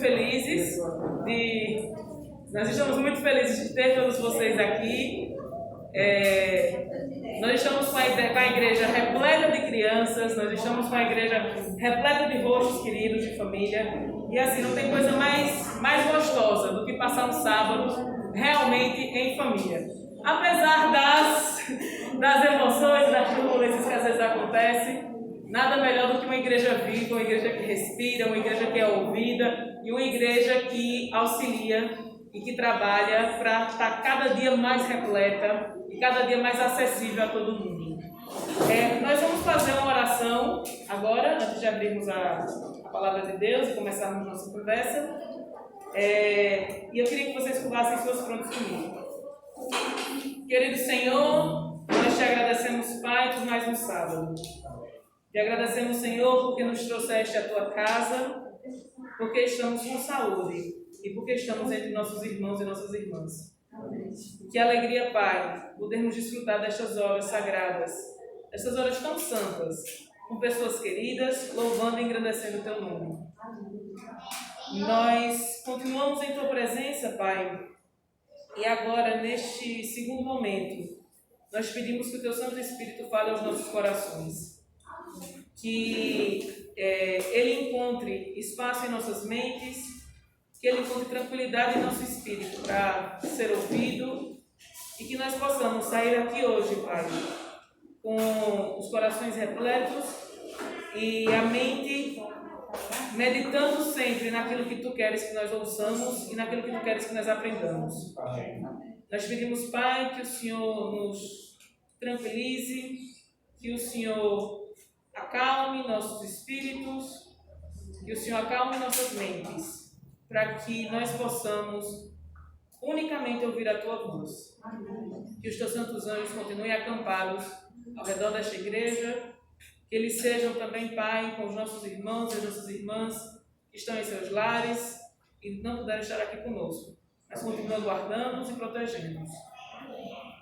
felizes de ter todos vocês aqui. Nós estamos com a igreja repleta de crianças, nós estamos com a igreja repleta de rostos queridos, de família. E assim, não tem coisa mais gostosa do que passar um sábado realmente em família. Apesar das emoções, das turbulências que às vezes acontecem, nada melhor do que uma igreja viva, uma igreja que respira, uma igreja que é ouvida e uma igreja que auxilia e que trabalha para estar cada dia mais repleta e cada dia mais acessível a todo mundo. Nós vamos fazer uma oração agora, antes de abrirmos a palavra de Deus e começarmos nossa conversa. E eu queria que vocês curvassem suas frontes comigo. Querido Senhor, nós te agradecemos, Pai, por mais um sábado. Te agradecemos, Senhor, porque nos trouxeste à tua casa, porque estamos com saúde e porque estamos entre nossos irmãos e nossas irmãs. Que alegria, Pai, podermos desfrutar destas horas sagradas, destas horas tão santas, com pessoas queridas, louvando e engrandecendo o teu nome. Nós continuamos em tua presença, Pai, e agora, neste segundo momento, nós pedimos que o teu Santo Espírito fale aos nossos corações. Que ele encontre espaço em nossas mentes, que ele encontre tranquilidade em nosso espírito para ser ouvido e que nós possamos sair aqui hoje, Pai, com os corações repletos e a mente meditando sempre naquilo que tu queres que nós ouçamos e naquilo que tu queres que nós aprendamos. Amém. Nós pedimos, Pai, que o Senhor nos tranquilize, que o Senhor acalme nossos espíritos, que o Senhor acalme nossas mentes, para que nós possamos unicamente ouvir a tua voz. Que os teus santos anjos continuem acampados ao redor desta igreja, que eles sejam também, Pai, com os nossos irmãos e as nossas irmãs que estão em seus lares e não puderam estar aqui conosco, mas continuam guardando-nos e protegendo-nos.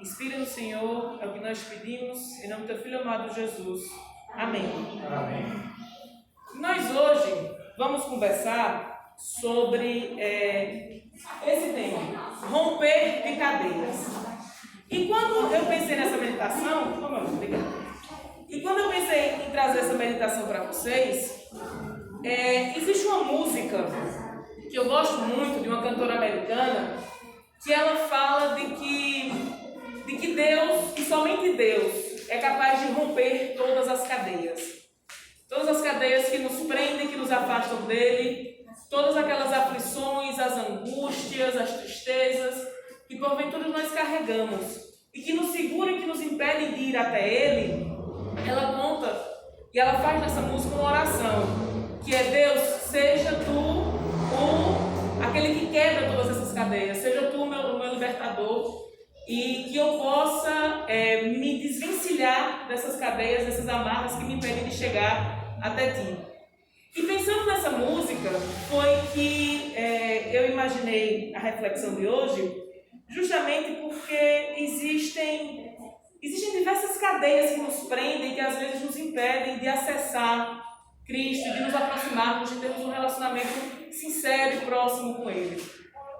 Inspira-nos, Senhor, é o que nós pedimos, em nome do teu Filho amado Jesus. Amém. Amém. Nós hoje vamos conversar sobre esse tema, romper de cadeias. E quando eu pensei nessa meditação, quando eu pensei em trazer essa meditação para vocês, existe uma música que eu gosto muito, de uma cantora americana, que ela fala de que Deus, e somente Deus, é capaz de romper todas as cadeias. Todas as cadeias que nos prendem, que nos afastam dele, todas aquelas aflições, as angústias, as tristezas, que porventura nós carregamos, e que nos seguram e que nos impedem de ir até ele. Ela conta e ela faz nessa música uma oração, que é: Deus, seja tu aquele que quebra todas essas cadeias, seja tu o meu libertador, e que eu possa me desvencilhar dessas cadeias, dessas amarras que me impedem de chegar até ti. E pensando nessa música, foi que eu imaginei a reflexão de hoje, justamente porque existem diversas cadeias que nos prendem, que às vezes nos impedem de acessar Cristo, de nos aproximarmos, de termos um relacionamento sincero e próximo com Ele.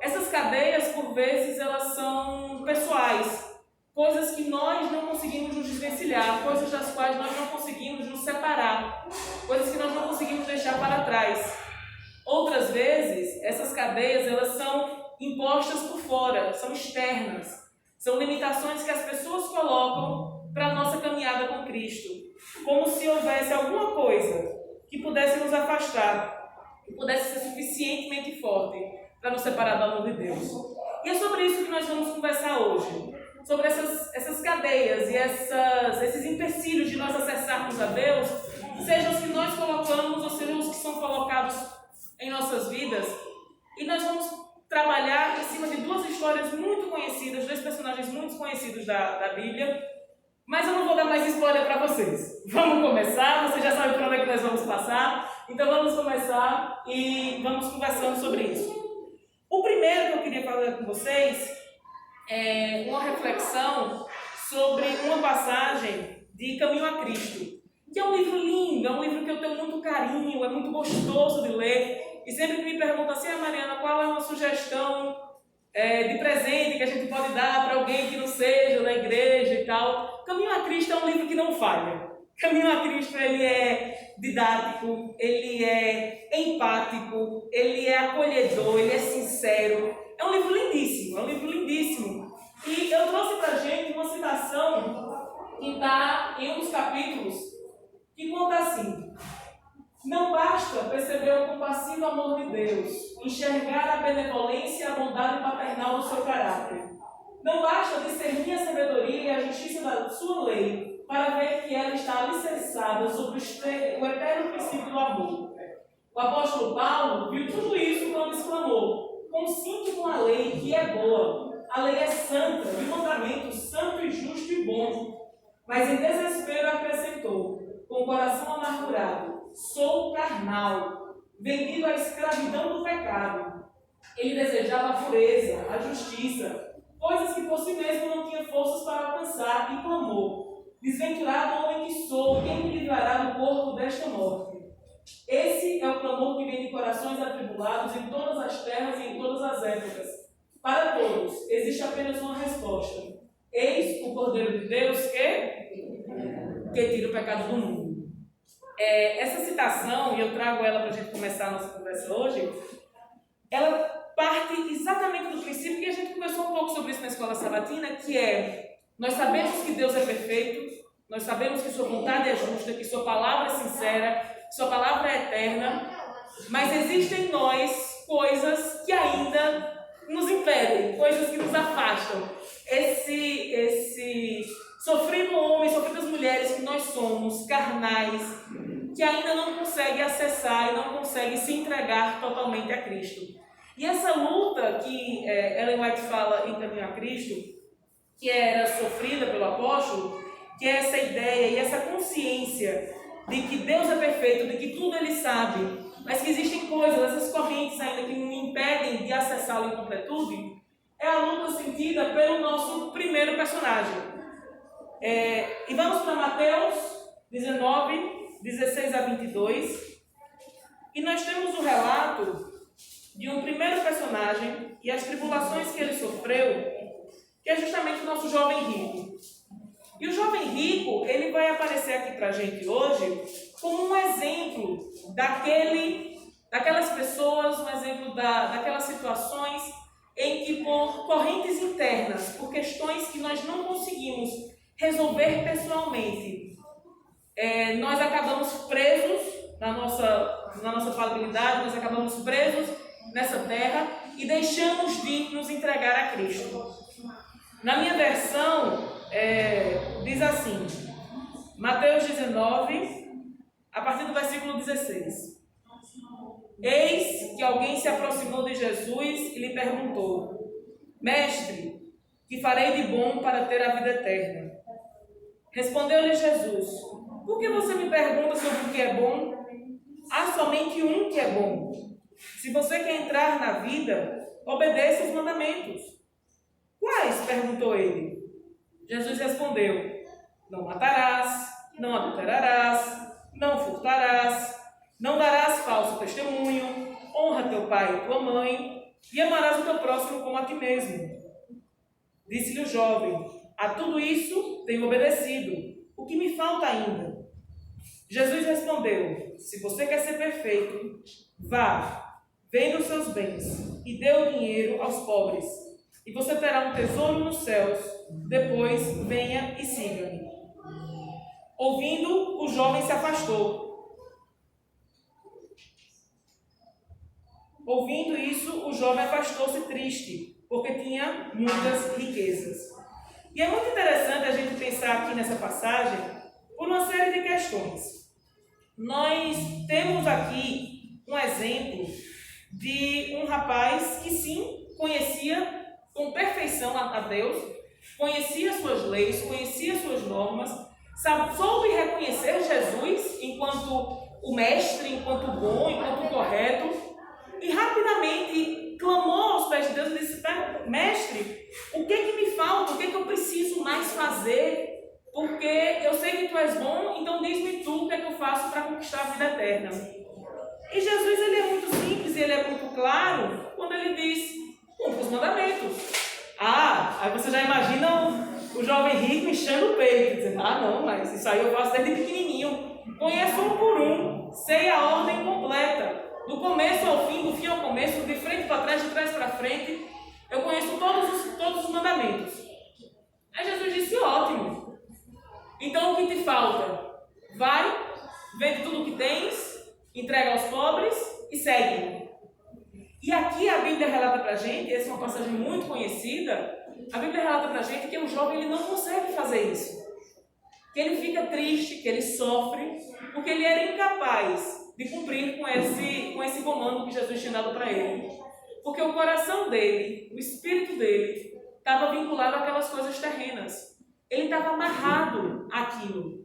Essas cadeias, por vezes, elas são pessoais, coisas que nós não conseguimos nos desvencilhar, coisas das quais nós não conseguimos nos separar, coisas que nós não conseguimos deixar para trás. Outras vezes, essas cadeias, elas são impostas por fora, são externas. São limitações que as pessoas colocam para a nossa caminhada com Cristo. Como se houvesse alguma coisa que pudesse nos afastar, que pudesse ser suficientemente forte para nos separar do amor de Deus. E é sobre isso que nós vamos conversar hoje. Sobre essas cadeias e esses empecilhos de nós acessarmos a Deus, sejam os que nós colocamos ou sejam os que são colocados em nossas vidas. E nós vamos trabalhar em cima de duas histórias muito conhecidas, dois personagens muito conhecidos da Bíblia, mas eu não vou dar mais spoiler para vocês. Vamos começar, vocês já sabem por onde é que nós vamos passar, então vamos começar e vamos conversando sobre isso. O primeiro que eu queria falar com vocês é uma reflexão sobre uma passagem de Caminho a Cristo, que é um livro lindo, é um livro que eu tenho muito carinho, é muito gostoso de ler. e sempre que me perguntam assim, Mariana, qual é uma sugestão de presente que a gente pode dar para alguém que não seja da igreja e tal. Caminho a Cristo é um livro que não falha. Caminho a Cristo, ele é didático, ele é empático, ele é acolhedor, ele é sincero. É um livro lindíssimo, é um livro lindíssimo. E eu trouxe para a gente uma citação que está em um dos capítulos, que conta assim: não basta perceber o compassivo amor de Deus, enxergar a benevolência e a bondade paternal do seu caráter. Não basta discernir a sabedoria e a justiça da sua lei para ver que ela está alicerçada sobre o eterno princípio do amor. O apóstolo Paulo viu tudo isso quando exclamou: consinto com a lei que é boa, a lei é santa, e o mandamento santo e justo e bom. Mas em desespero acrescentou, com o coração amargurado: sou carnal, vendido à escravidão do pecado. Ele desejava a pureza, a justiça, coisas que por si mesmo não tinha forças para alcançar, e clamou: desventurado homem que sou, quem me livrará do corpo desta morte? Esse é o clamor que vem de corações atribulados em todas as terras e em todas as épocas. Para todos, existe apenas uma resposta: eis o Cordeiro de Deus que tira o pecado do mundo. Essa citação, e eu trago ela para a gente começar a nossa conversa hoje, ela parte exatamente do princípio que a gente conversou um pouco sobre isso na escola sabatina, que é: nós sabemos que Deus é perfeito, nós sabemos que sua vontade é justa, que sua palavra é sincera, que sua palavra é eterna, mas existem em nós coisas que ainda nos impedem, coisas que nos afastam. Esse sofrido homem, sofridas mulheres que nós somos, carnais, que ainda não consegue acessar e não consegue se entregar totalmente a Cristo. E essa luta que Ellen White fala em Caminho a Cristo, que era sofrida pelo apóstolo, que é essa ideia e essa consciência de que Deus é perfeito, de que tudo Ele sabe, mas que existem coisas, essas correntes ainda que me impedem de acessá-lo em completude, é a luta sentida pelo nosso primeiro personagem. E vamos para Mateus 19, 16 a 22, e nós temos o relato de um primeiro personagem e as tribulações que ele sofreu, que é justamente o nosso jovem rico. E o jovem rico, ele vai aparecer aqui para a gente hoje como um exemplo daquelas pessoas, um exemplo daquelas situações em que, por correntes internas, por questões que nós não conseguimos resolver pessoalmente, nós acabamos presos na nossa falabilidade, nós acabamos presos nessa terra e deixamos de nos entregar a Cristo. Na minha versão, diz assim, Mateus 19, a partir do versículo 16. Eis que alguém se aproximou de Jesus e lhe perguntou: Mestre, que farei de bom para ter a vida eterna? Respondeu-lhe Jesus: por que você me pergunta sobre o que é bom? Há somente um que é bom. Se você quer entrar na vida, obedeça os mandamentos. Quais? Perguntou ele. Jesus respondeu: não matarás, não adulterarás, não furtarás, não darás falso testemunho, honra teu pai e tua mãe, e amarás o teu próximo como a ti mesmo. Disse-lhe o jovem: a tudo isso tenho obedecido. O que me falta ainda? Jesus respondeu: se você quer ser perfeito, vá, venda os seus bens e dê o dinheiro aos pobres, e você terá um tesouro nos céus. Depois venha e siga-me. Ouvindo, o jovem se afastou. Ouvindo isso, o jovem afastou-se triste, porque tinha muitas riquezas. E é muito interessante a gente pensar aqui nessa passagem por uma série de questões. Nós temos aqui um exemplo de um rapaz que sim, conhecia com perfeição a Deus, conhecia suas leis, conhecia suas normas, soube reconhecer Jesus enquanto o mestre, enquanto bom, enquanto correto, e rapidamente clamou aos pés de Deus e disse: mestre, o que é que me falta? O que é que eu preciso mais fazer? Porque eu sei que tu és bom, então diz-me tu o que é que eu faço para conquistar a vida eterna. E Jesus, ele é muito simples, simples e ele é muito claro quando ele diz: cumpra os mandamentos. Aí você já imagina o jovem rico enchendo o peito, dizendo: não, mas isso aí eu faço desde pequenininho. Conheço um por um, sei a ordem completa. Do começo ao fim, do fim ao começo, de frente para trás, de trás para frente. Eu conheço todos os mandamentos. Aí Jesus disse: ótimo. Então o que te falta? Vai, vende tudo o que tens, entrega aos pobres e segue. E aqui a Bíblia relata para a gente, essa é uma passagem muito conhecida, a Bíblia relata para a gente que o jovem ele não consegue fazer isso. Que ele fica triste, que ele sofre, porque ele era incapaz de cumprir com esse comando que Jesus tinha dado para ele. Porque o coração dele, o espírito dele, estava vinculado àquelas coisas terrenas. Ele estava amarrado àquilo.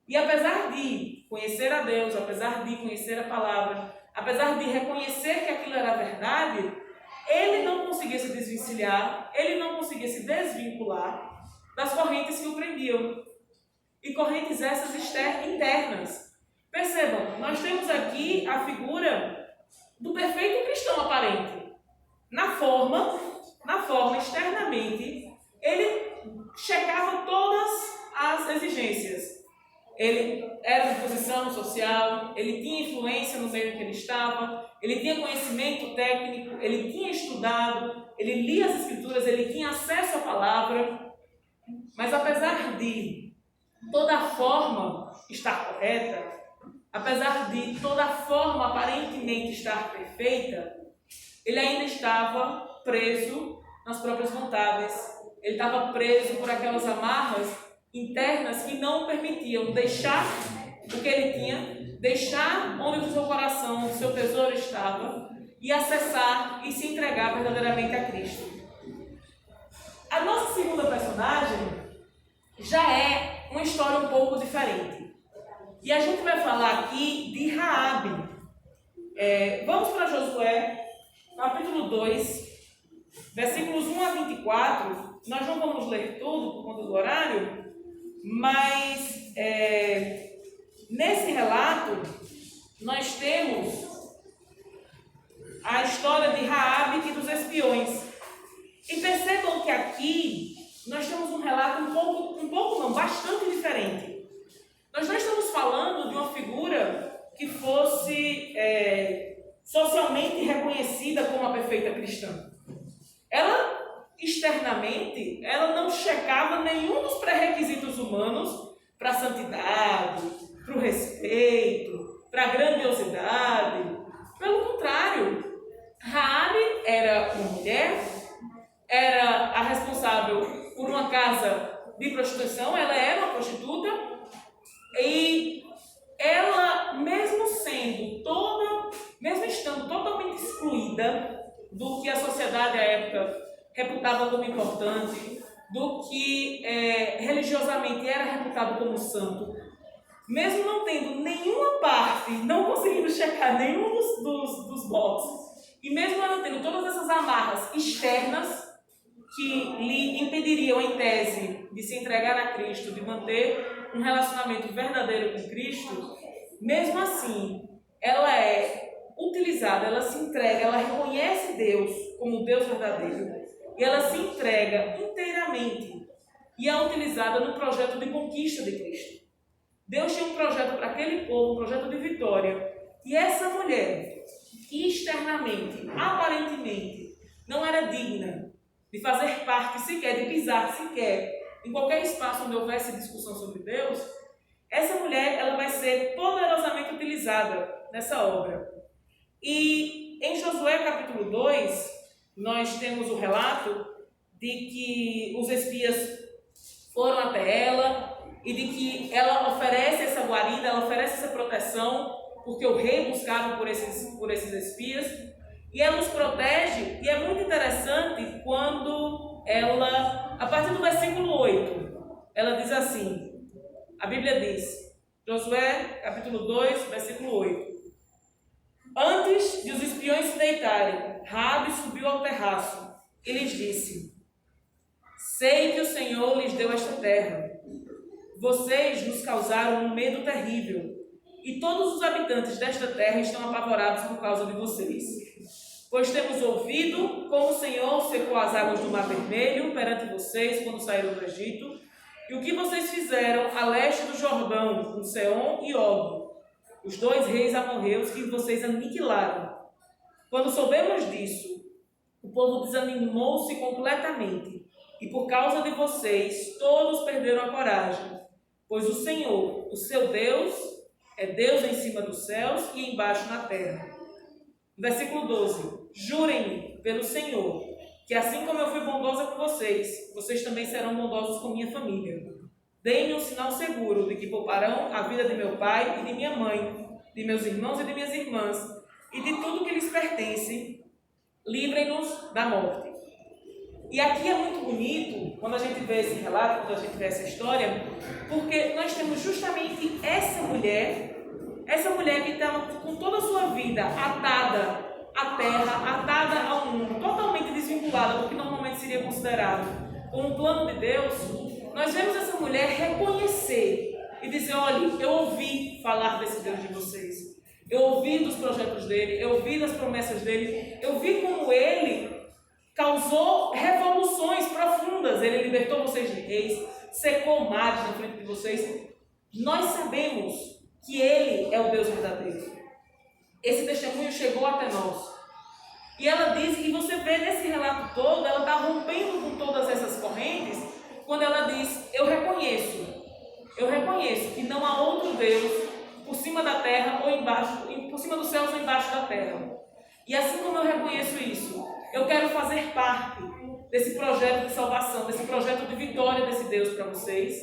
E apesar de conhecer a Deus, apesar de conhecer a palavra, apesar de reconhecer que aquilo era verdade, ele não conseguia se desvencilhar, ele não conseguia se desvincular das correntes que o prendiam. E correntes essas internas. Percebam, nós temos aqui a figura do perfeito cristão aparente. Na forma, externamente, ele checava todas as exigências. Ele era de posição social, ele tinha influência no meio em que ele estava, ele tinha conhecimento técnico, ele tinha estudado, ele lia as escrituras, ele tinha acesso à palavra. Mas apesar de toda a forma estar correta, apesar de toda a forma aparentemente estar perfeita, ele ainda estava preso nas próprias vontades. Ele estava preso por aquelas amarras internas que não permitiam deixar o que ele tinha, deixar onde o seu coração, o seu tesouro estava e acessar e se entregar verdadeiramente a Cristo. A nossa segunda personagem já é uma história um pouco diferente. E a gente vai falar aqui de Raabe. Vamos para Josué, capítulo 2, versículos 1 a 24. Nós não vamos ler tudo por conta do horário, mas nesse relato nós temos a história de Raabe e dos espiões. E percebam que aqui nós temos um relato bastante diferente. Nós não estamos falando de uma figura que fosse socialmente reconhecida como a perfeita cristã. Ela, externamente, ela não checava nenhum dos pré-requisitos humanos para a santidade, para o respeito, para a grandiosidade. Pelo contrário, Raabe era uma mulher, era a responsável por uma casa de prostituição, ela era uma prostituta, e ela, mesmo estando totalmente excluída do que a sociedade à época reputava como importante, do que religiosamente era reputado como santo, mesmo não tendo nenhuma parte, não conseguindo checar nenhum dos boxes, e mesmo ela tendo todas essas amarras externas que lhe impediriam, em tese, de se entregar a Cristo, de manter um relacionamento verdadeiro com Cristo, mesmo assim, ela é utilizada, ela se entrega, ela reconhece Deus como Deus verdadeiro, e ela se entrega inteiramente e é utilizada no projeto de conquista de Cristo. Deus tinha um projeto para aquele povo, um projeto de vitória, e essa mulher, que externamente, aparentemente, não era digna de fazer parte sequer, de pisar sequer em qualquer espaço onde houvesse discussão sobre Deus, essa mulher ela vai ser poderosamente utilizada nessa obra. E em Josué capítulo 2, nós temos o relato de que os espias foram até ela e de que ela oferece essa guarida, ela oferece essa proteção, porque o rei buscava por esses espias. E ela os protege, e é muito interessante quando ela, a partir do versículo 8, ela diz assim, a Bíblia diz, Josué, capítulo 2, versículo 8. Antes de os espiões se deitarem, Raabe subiu ao terraço e lhes disse: sei que o Senhor lhes deu esta terra. Vocês nos causaram um medo terrível e todos os habitantes desta terra estão apavorados por causa de vocês. Pois temos ouvido como o Senhor secou as águas do Mar Vermelho perante vocês quando saíram do Egito, e o que vocês fizeram a leste do Jordão, com Seom e Og, os 2 reis amorreus que vocês aniquilaram. Quando soubemos disso, o povo desanimou-se completamente, e por causa de vocês, todos perderam a coragem, pois o Senhor, o seu Deus, é Deus em cima dos céus e embaixo na terra. Versículo 12. Jurem-me pelo Senhor, que assim como eu fui bondosa com vocês, vocês também serão bondosos com minha família. Deem-me um sinal seguro de que pouparão a vida de meu pai e de minha mãe, de meus irmãos e de minhas irmãs, e de tudo que lhes pertence. Livrem-nos da morte. E aqui é muito bonito, quando a gente vê esse relato, quando a gente vê essa história, porque nós temos justamente essa mulher que está com toda a sua vida atada à terra, atada ao mundo, totalmente desvinculada do que normalmente seria considerado como um plano de Deus. Nós vemos essa mulher reconhecer e dizer: olha, eu ouvi falar desse Deus de vocês, eu ouvi dos projetos dele, eu ouvi das promessas dele, eu vi como ele causou revoluções profundas, ele libertou vocês de reis, secou mares na frente de vocês. Nós sabemos que ele é o Deus verdadeiro. Esse testemunho chegou até nós. E ela diz, e você vê nesse relato todo, ela está rompendo com todas essas correntes, quando ela diz: eu reconheço que não há outro Deus por cima da terra ou embaixo, por cima dos céus ou embaixo da terra. E assim como eu reconheço isso, eu quero fazer parte desse projeto de salvação, desse projeto de vitória desse Deus para vocês.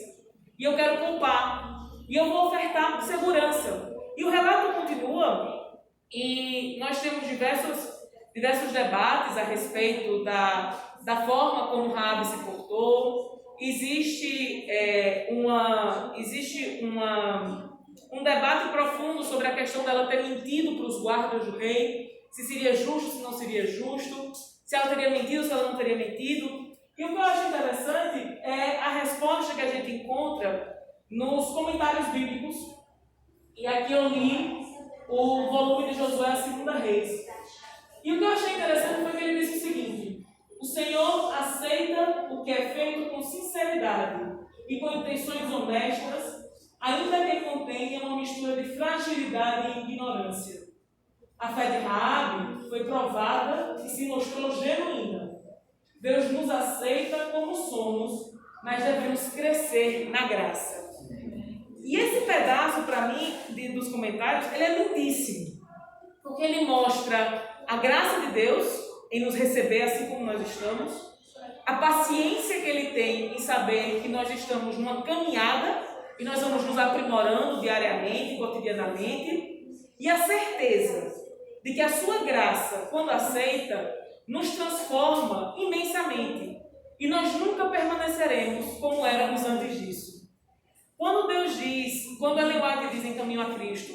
E eu quero poupar. E eu vou ofertar segurança. E o relato continua, e nós temos diversos debates a respeito da forma como Raabe se portou. Existe um debate profundo sobre a questão dela ter mentido para os guardas do rei, se seria justo, se não seria justo, se ela teria mentido, se ela não teria mentido. E o que eu acho interessante é a resposta que a gente encontra nos comentários bíblicos. E aqui eu li o volume de Josué, a Segunda Reis. E o que eu achei interessante foi que ele disse o seguinte: o Senhor aceita o que é feito com sinceridade e com intenções honestas, ainda que contenha uma mistura de fragilidade e ignorância. A fé de Raabe foi provada e se mostrou genuína. Deus nos aceita como somos, mas devemos crescer na graça. E esse pedaço, para mim, dos comentários, ele é lindíssimo, porque ele mostra a graça de Deus em nos receber assim como nós estamos, a paciência que ele tem em saber que nós estamos numa caminhada e nós vamos nos aprimorando diariamente, cotidianamente, e a certeza de que a sua graça, quando aceita, nos transforma imensamente, e nós nunca permaneceremos como éramos antes disso. Quando Ellen White diz em Caminho a Cristo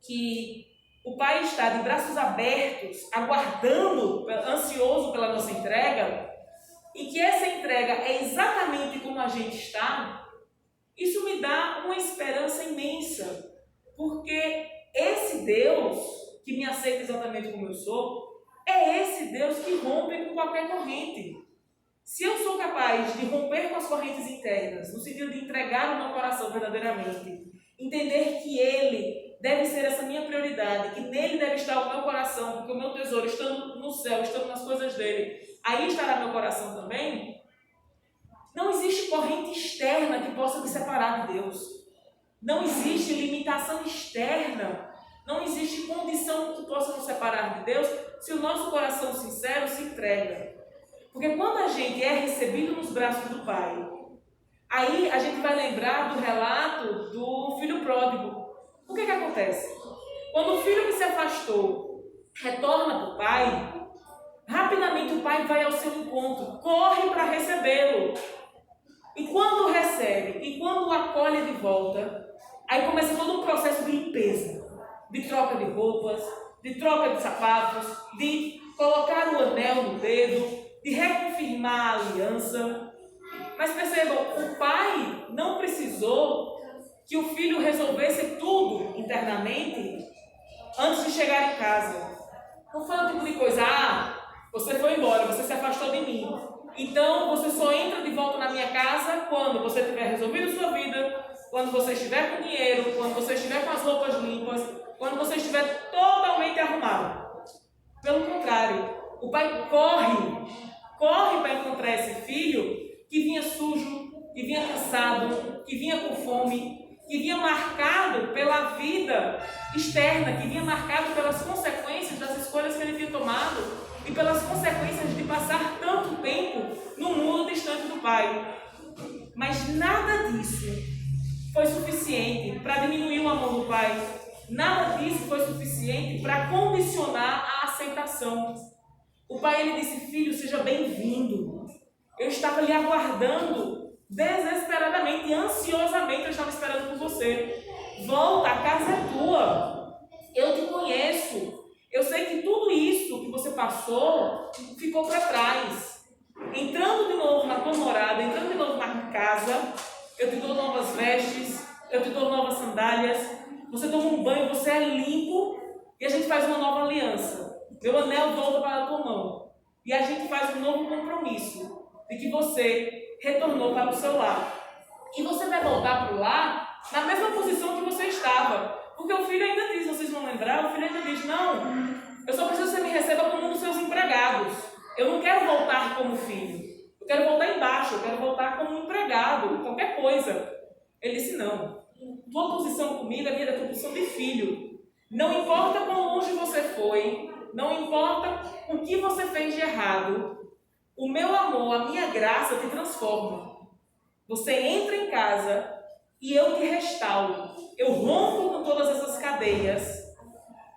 que o Pai está de braços abertos, aguardando, ansioso pela nossa entrega, e que essa entrega é exatamente como a gente está, isso me dá uma esperança imensa, porque esse Deus que me aceita exatamente como eu sou, é esse Deus que rompe com qualquer corrente. Se eu sou capaz de romper com as correntes internas, no sentido de entregar o meu coração verdadeiramente, entender que Ele deve ser essa minha prioridade, que nele deve estar o meu coração, porque o meu tesouro, estando no céu, estando nas coisas dele, aí estará meu coração também. Não existe corrente externa que possa me separar de Deus. Não existe limitação externa. Não existe condição que possa nos separar de Deus se o nosso coração sincero se entrega. Porque quando a gente é recebido nos braços do Pai, aí a gente vai lembrar do relato do filho pródigo. O que acontece? Quando o filho que se afastou retorna para o pai, rapidamente o pai vai ao seu encontro, corre para recebê-lo. E quando o recebe, e quando o acolhe de volta, aí começa todo um processo de limpeza, de troca de roupas, de troca de sapatos, de colocar o anel no dedo, de reconfirmar a aliança. Mas percebam, o pai não precisou que o filho resolvesse tudo internamente antes de chegar em casa. Não foi o tipo de coisa, você foi embora, você se afastou de mim. Então você só entra de volta na minha casa quando você tiver resolvido sua vida, quando você estiver com dinheiro, quando você estiver com as roupas limpas, quando você estiver totalmente arrumado. Pelo contrário, o pai corre para encontrar esse filho que vinha sujo, que vinha cansado, que vinha com fome, que vinha marcado pela vida externa, que vinha marcado pelas consequências das escolhas que ele tinha tomado e pelas consequências de passar tanto tempo no mundo distante do pai. Mas nada disso foi suficiente para diminuir o amor do pai. Nada disso foi suficiente para condicionar a aceitação. O pai, ele disse: filho, seja bem-vindo. Eu estava lhe aguardando desesperadamente, ansiosamente, eu estava esperando por você. Volta, a casa é tua. Eu te conheço. Eu sei que tudo isso que você passou ficou para trás. Entrando de novo na tua morada, entrando de novo na casa, eu te dou novas vestes, eu te dou novas sandálias, você toma um banho, você é limpo e a gente faz uma nova aliança. Meu anel volta para a tua mão e a gente faz um novo compromisso de que você retornou para o seu lar. E você vai voltar para o lar na mesma posição que você estava. Porque o filho ainda diz, vocês vão lembrar, o filho ainda diz: não, eu só preciso que você me receba como um dos seus empregados. Eu não quero voltar como filho. Eu quero voltar embaixo, eu quero voltar como um empregado, qualquer coisa. Ele disse: não, tua posição comigo é a tua posição de filho. Não importa quão longe você foi, não importa o que você fez de errado, o meu amor, a minha graça te transforma. Você entra em casa e eu te restauro. Eu rompo com todas essas cadeias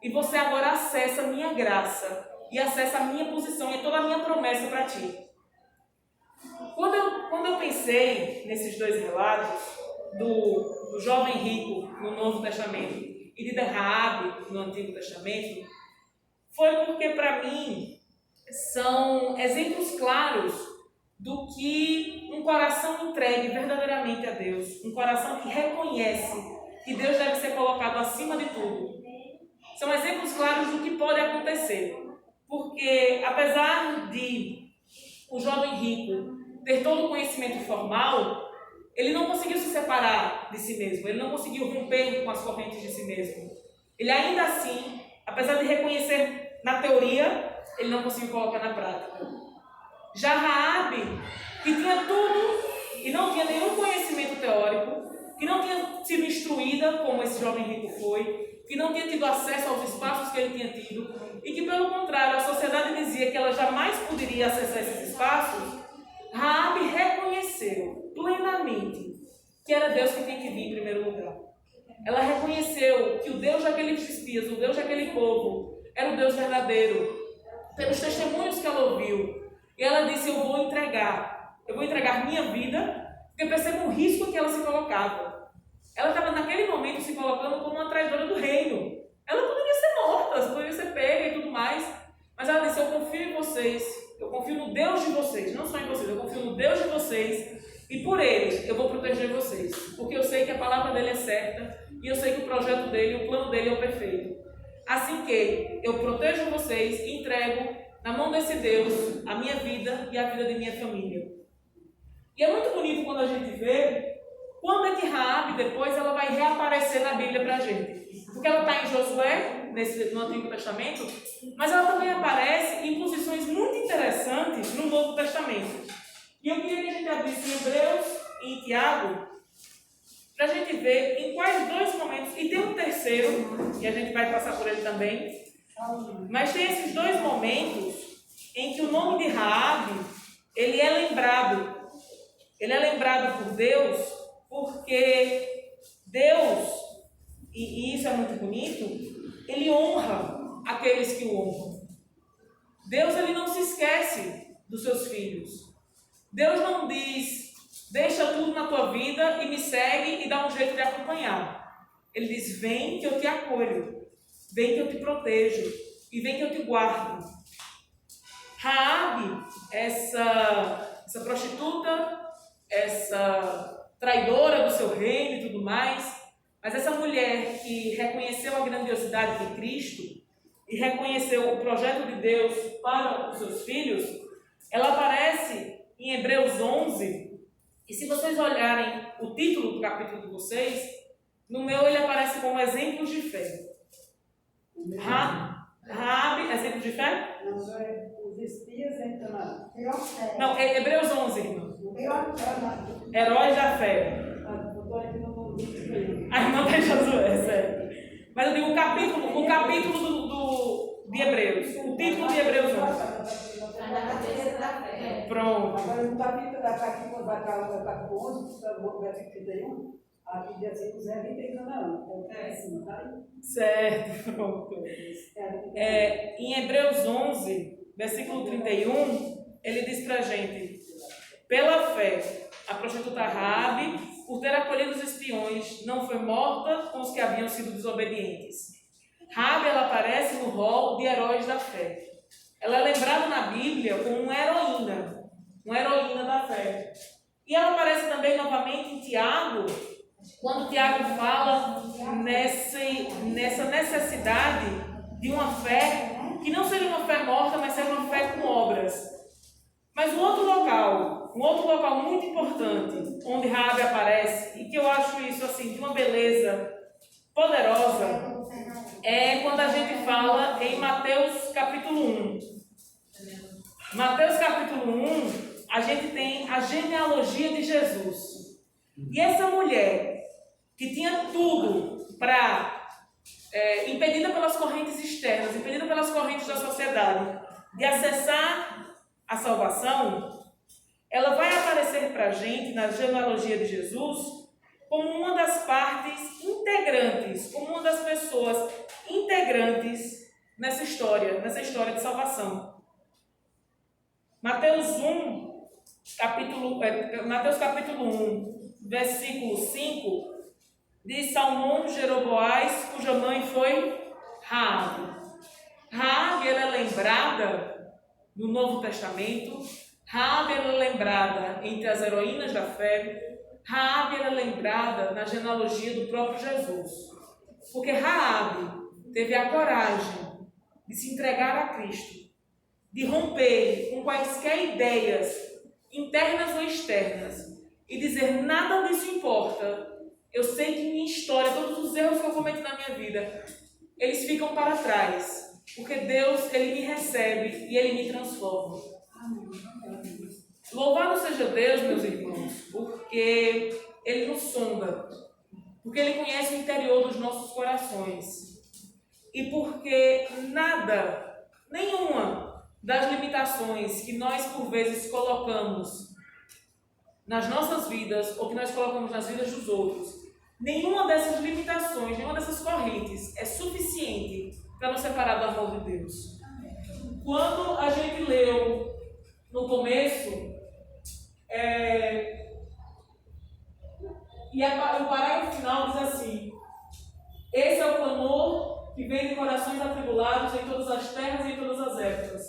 e você agora acessa a minha graça e acessa a minha posição e toda a minha promessa para ti. Quando eu pensei nesses dois relatos, do jovem rico no Novo Testamento e de Raabe no Antigo Testamento, foi porque para mim são exemplos claros do que um coração entregue verdadeiramente a Deus, um coração que reconhece que Deus deve ser colocado acima de tudo. São exemplos claros do que pode acontecer, porque apesar de o jovem rico ter todo o conhecimento formal, ele não conseguiu se separar de si mesmo, ele não conseguiu romper com as correntes de si mesmo. Ele ainda assim, apesar de reconhecer na teoria, ele não conseguiu colocar na prática. Já Raabe, que tinha tudo e não tinha nenhum conhecimento teórico, que não tinha sido instruída como esse jovem rico foi, que não tinha tido acesso aos espaços que ele tinha tido, e que pelo contrário, a sociedade dizia que ela jamais poderia acessar esses espaços, Raabe reconheceu plenamente que era Deus que tinha que vir em primeiro lugar. Ela reconheceu que o Deus daqueles espias, o Deus daquele povo, era o Deus verdadeiro, pelos testemunhos que ela ouviu. E ela disse: eu vou entregar minha vida, porque perceba o risco que ela se colocava. Ela estava naquele momento se colocando como uma traidora do reino. Ela poderia ser morta, poderia ser pega e tudo mais, mas ela disse: eu confio em vocês, eu confio no Deus de vocês, não só em vocês, eu confio no Deus de vocês, e por ele eu vou proteger vocês, porque eu sei que a palavra dele é certa, e eu sei que o projeto dele, o plano dele é o perfeito. Assim que eu protejo vocês e entrego na mão desse Deus a minha vida e a vida de minha família. E é muito bonito quando a gente vê quando é que Raabe depois ela vai reaparecer na Bíblia para a gente. Porque ela está em Josué, no Antigo Testamento, mas ela também aparece em posições muito interessantes no Novo Testamento. E eu queria que a gente abrisse em Hebreus e em Tiago, para a gente ver em quais dois momentos, e tem um terceiro, e a gente vai passar por ele também, mas tem esses dois momentos em que o nome de Raabe, ele é lembrado por Deus, porque Deus, e isso é muito bonito, ele honra aqueles que o honram. Deus, ele não se esquece dos seus filhos. Deus não diz: deixa tudo na tua vida e me segue e dá um jeito de acompanhar. Ele diz: vem que eu te acolho, vem que eu te protejo e vem que eu te guardo. Raabe, essa prostituta, essa traidora do seu reino e tudo mais, Mas essa mulher que reconheceu a grandiosidade de Cristo e reconheceu o projeto de Deus para os seus filhos, ela aparece em Hebreus 11, e se vocês olharem o título do capítulo de vocês, no meu ele aparece como exemplos de fé. Raabe, exemplo de fé? Não, os espias entram na... Não, é Hebreus 11, irmão. Heróis da fé. A irmã tem Josué, certo. Mas eu digo o capítulo de Hebreus. O título de Hebreus 11. Pronto. Agora, no capítulo da capítulo 11, versículo 31, aqui diz assim, os Israelitas em Canaã. Certo, pronto. Em Hebreus 11, versículo 31, ele diz pra gente: pela fé, a prostituta Raabe, por ter acolhido os espiões, não foi morta com os que haviam sido desobedientes. Raabe, ela aparece no rol de heróis da fé. Ela é lembrada na Bíblia como uma heroína da fé. E ela aparece também novamente em Tiago, quando Tiago fala nessa necessidade de uma fé que não seja uma fé morta, mas seja uma fé com obras. Mas um outro local muito importante, onde Raabe aparece, e que eu acho isso assim de uma beleza poderosa, é quando a gente fala em Mateus capítulo 1. Mateus capítulo 1, a gente tem a genealogia de Jesus. E essa mulher, que tinha tudo para, impedida pelas correntes externas, impedida pelas correntes da sociedade, de acessar a salvação, ela vai aparecer para a gente, na genealogia de Jesus, como uma das partes integrantes, como uma das pessoas integrantes nessa história de salvação. Mateus capítulo 1, versículo 5, diz: Salmão gerou Boaz, cuja mãe foi Raabe. Raabe, ela é lembrada no Novo Testamento. Raabe, ela é lembrada entre as heroínas da fé. Raabe, ela é lembrada na genealogia do próprio Jesus. Porque Raabe teve a coragem de se entregar a Cristo, de romper com quaisquer ideias internas ou externas e dizer: nada disso importa. Eu sei que minha história, todos os erros que eu cometi na minha vida, eles ficam para trás, porque Deus, Ele me recebe e Ele me transforma. Louvado seja Deus, meus irmãos, porque Ele nos sonda, porque Ele conhece o interior dos nossos corações e porque nenhuma das limitações que nós por vezes colocamos nas nossas vidas ou que nós colocamos nas vidas dos outros, nenhuma dessas limitações, nenhuma dessas correntes é suficiente para nos separar do amor de Deus. Quando a gente leu no começo, e o parágrafo final diz assim: esse é o clamor que vem de corações atribulados em todas as terras e em todas as épocas.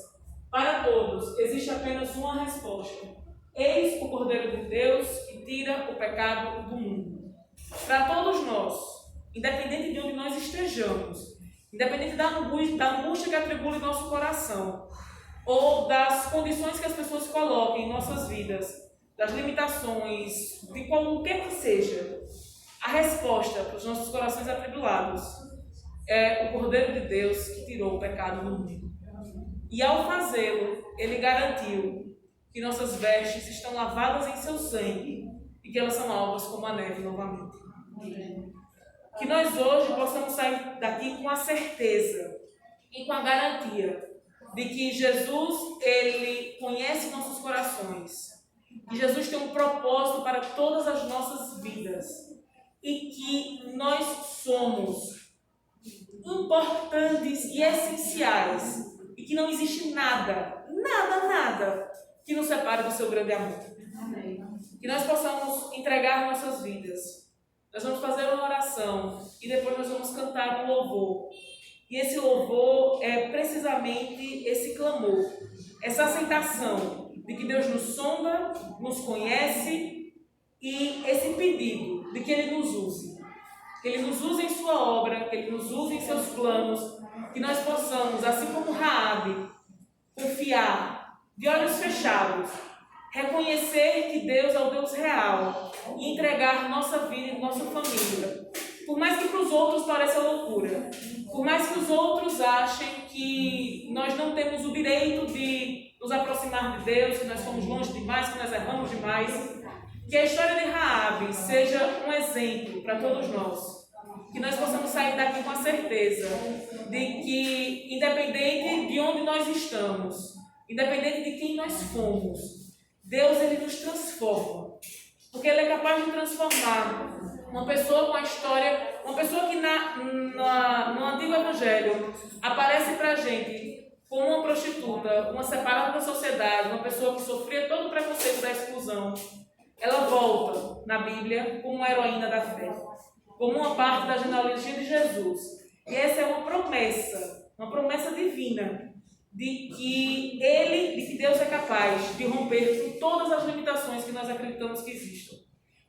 Para todos existe apenas uma resposta: eis o Cordeiro de Deus que tira o pecado do mundo. Para todos nós, independente de onde nós estejamos, independente da angústia que atribula em nosso coração, ou das condições que as pessoas colocam em nossas vidas, das limitações, de qualquer que seja, a resposta para os nossos corações atribulados é o Cordeiro de Deus que tirou o pecado do mundo. E ao fazê-lo, Ele garantiu que nossas vestes estão lavadas em seu sangue e que elas são alvas como a neve novamente. Que nós hoje possamos sair daqui com a certeza e com a garantia de que Jesus, Ele conhece nossos corações, que Jesus tem um propósito para todas as nossas vidas e que nós somos importantes e essenciais e que não existe nada que nos separe do seu grande amor. Amém. Que nós possamos entregar nossas vidas. Nós vamos fazer uma oração e depois nós vamos cantar um louvor. E esse louvor é precisamente esse clamor, essa aceitação de que Deus nos sonda, nos conhece e esse pedido de que Ele nos use. que Ele nos use em sua obra, que Ele nos use em seus planos, que nós possamos, assim como Raabe, confiar, de olhos fechados, reconhecer que Deus é o Deus real e entregar nossa vida e nossa família. Por mais que para os outros pareça loucura, por mais que os outros achem que nós não temos o direito de nos aproximar de Deus, que nós somos longe demais, que nós erramos demais, que a história de Raabe seja um exemplo para todos nós. Que nós possamos sair daqui com a certeza de que, independente de onde nós estamos, independente de quem nós fomos, Deus Ele nos transforma. Porque Ele é capaz de transformar uma pessoa com a história, uma pessoa que no Antigo Evangelho aparece para a gente como uma prostituta, uma separada da sociedade, uma pessoa que sofria todo o preconceito da exclusão. Ela volta na Bíblia como uma heroína da fé, como uma parte da genealogia de Jesus. E essa é uma promessa divina, de que Deus é capaz de romper com todas as limitações que nós acreditamos que existam.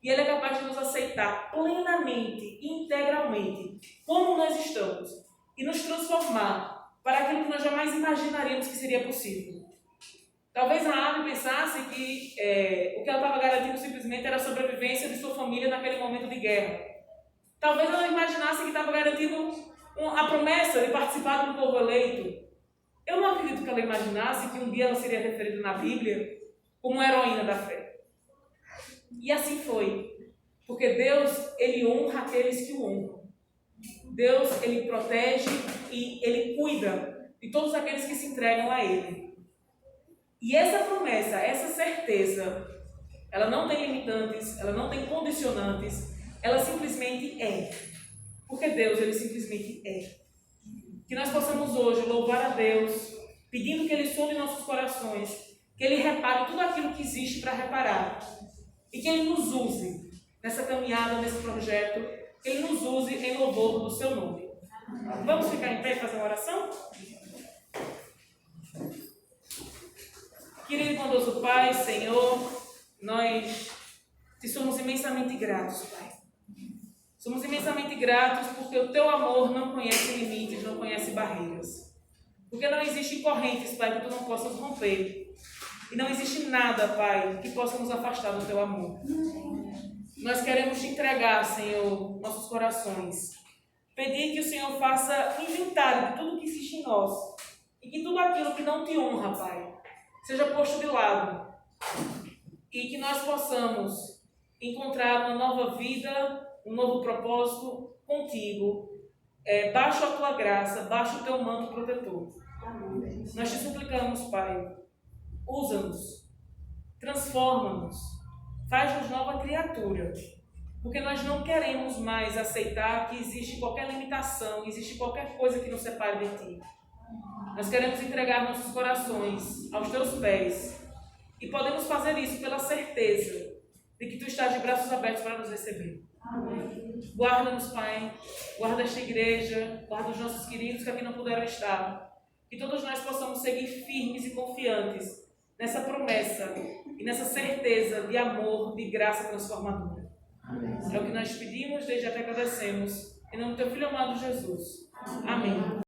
E Ele é capaz de nos aceitar plenamente, integralmente, como nós estamos, e nos transformar para aquilo que nós jamais imaginaríamos que seria possível. Talvez Raabe pensasse que o que ela estava garantindo simplesmente era a sobrevivência de sua família naquele momento de guerra. Talvez ela imaginasse que estava garantindo a promessa de participar do povo eleito. Eu não acredito que ela imaginasse que um dia ela seria referida na Bíblia como uma heroína da fé. E assim foi. Porque Deus, Ele honra aqueles que o honram. Deus, Ele protege e Ele cuida de todos aqueles que se entregam a Ele. E essa promessa, essa certeza, ela não tem limitantes, ela não tem condicionantes, ela simplesmente é. Porque Deus, Ele simplesmente é. Que nós possamos hoje louvar a Deus, pedindo que Ele sonde nossos corações, que Ele repare tudo aquilo que existe para reparar. E que Ele nos use nessa caminhada, nesse projeto, que Ele nos use em louvor do Seu nome. Vamos ficar em pé e fazer uma oração? Querido e bondoso Pai, Senhor, nós te somos imensamente gratos, Pai. Somos imensamente gratos porque o Teu amor não conhece limites, não conhece barreiras. Porque não existem correntes, Pai, que Tu não possas romper. E não existe nada, Pai, que possa nos afastar do Teu amor. Nós queremos Te entregar, Senhor, nossos corações. Pedir que o Senhor faça inventário de tudo que existe em nós. E que tudo aquilo que não Te honra, Pai, seja posto de lado. E que nós possamos encontrar uma nova vida, um novo propósito contigo, baixo a Tua graça, baixo o Teu manto protetor. Nós Te suplicamos, Pai, usa-nos, transforma-nos, faz-nos nova criatura, porque nós não queremos mais aceitar que existe qualquer limitação, existe qualquer coisa que nos separe de Ti. Nós queremos entregar nossos corações aos Teus pés e podemos fazer isso pela certeza de que Tu estás de braços abertos para nos receber. Amém. Guarda-nos, Pai, guarda esta igreja, guarda os nossos queridos que aqui não puderam estar. Que todos nós possamos seguir firmes e confiantes nessa promessa e nessa certeza de amor, de graça transformadora. Amém. É o que nós pedimos, desde até agradecemos. Em nome do Teu Filho amado Jesus. Amém.